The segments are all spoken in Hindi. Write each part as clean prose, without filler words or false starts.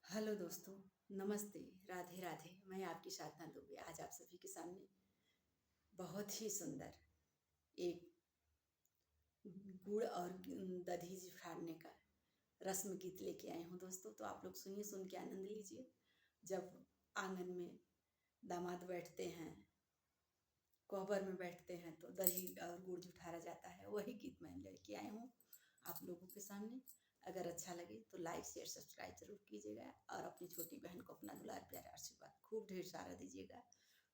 हेलो दोस्तों, नमस्ते, राधे राधे। मैं आपकी साधना दुबे आज आप सभी के सामने बहुत ही सुंदर एक गुड़ और दधी फाड़ने का रस्म गीत लेके आई हूँ दोस्तों। तो आप लोग सुनिए, सुन के आनंद लीजिए। जब आंगन में दामाद बैठते हैं, कोहबर में बैठते हैं, तो दही और गुड़ जुठारा जाता है, वही गीत मैं लेके आई हूँ आप लोगों के सामने। अगर अच्छा लगे तो लाइक शेयर सब्सक्राइब जरूर कीजिएगा और अपनी छोटी बहन को अपना दुलार प्यारा आशीर्वाद खूब ढेर सारा दीजिएगा।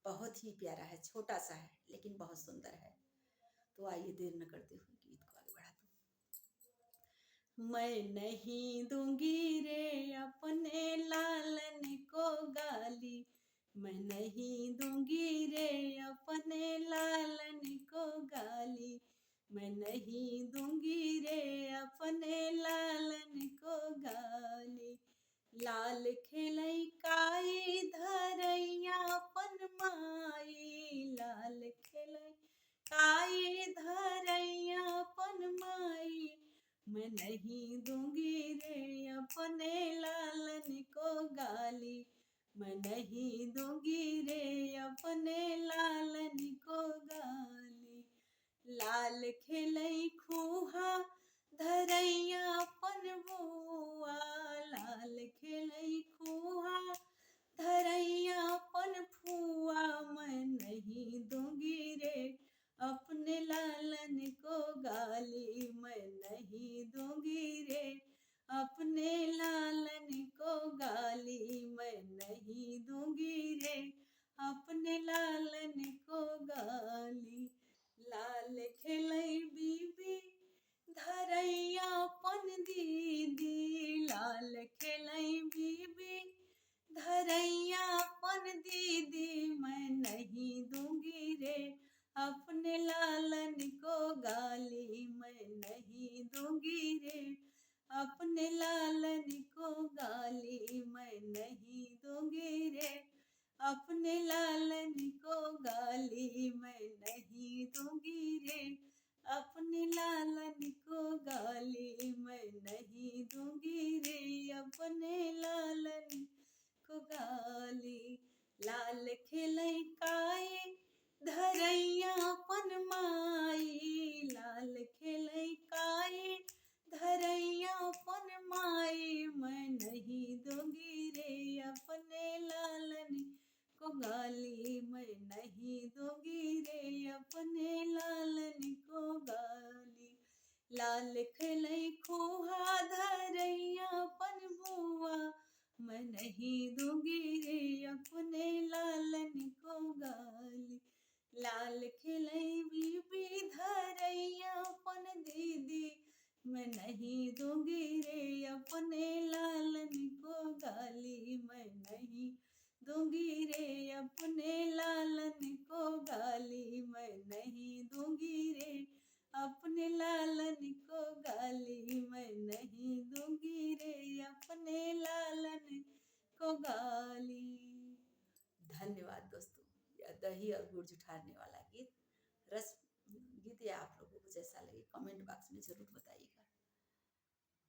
बहुत ही प्यारा है, छोटा सा है लेकिन बहुत सुंदर है। तो आइए देर न करते हुए गीत को आगे बढ़ाते हैं। मैं नहीं दूंगी रे अपने लालन को गाली, मैं नहीं दूंगी रे अपने लालन को गाली, मैं नहीं दूंगी रे अपने लालन को गाली। लाल खेलई काई धरैया अपन माई, लाल खेलई काई धरैया अपन माई, मैं नहीं दूंगी रे अपने लालन को गाली, मैं नहीं दूंगी रे अपने लालन को गाली। लाल खेलई खूहा धरैया अपन बुआ, लाल खेलई खूहा धरैया अपन फुआ, मैं नहीं दूंगी रे अपने लालन को गाली, मैं नहीं दूंगी रे अपने लालन को गाली, मैं नहीं दूंगी रे अपने लालन को गाली। लाल खेलई बीबी धरैया अपन दीदी, लाल खेलई बीबी धरैया अपन दीदी, मैं नहीं दूंगी रे अपने लालन को गाली, मैं नहीं दूंगी रे अपने लालन को गाली, मैं नहीं दूंगी रे अपने लालन को गाली, मैं नहीं दूंगी रे अपने लालन को गाली, मैं नहीं दूंगी रे अपने लालन को गाली। लाल खेलई काई धरैया अपन माई, लाल खेलई काई धरैया अपन माई, मैं नहीं दूंगी रे अपने लालन को गाली, मैं नहीं दूंगी रे अपने लालन को गाली। लाल खेलई खोहा धरैया अपन बुआ, मैं नहीं दूंगी रे अपने लालन को गाली। लाल खेलई बीबी धरैया अपन दीदी, मैं नहीं दूंगी रे अपने लालन को गाली, मैं नहीं दूंगी रे अपने लालन को गाली, मैं नहीं दूंगी रे अपने लालन को गाली, मैं नहीं दूंगी रे अपने लालन को गाली। धन्यवाद दोस्तों। यह दही और गुड़ जुठारने वाला गीत रस गीत या आप लोगों को जैसा लगे कमेंट बॉक्स में जरूर बताइएगा।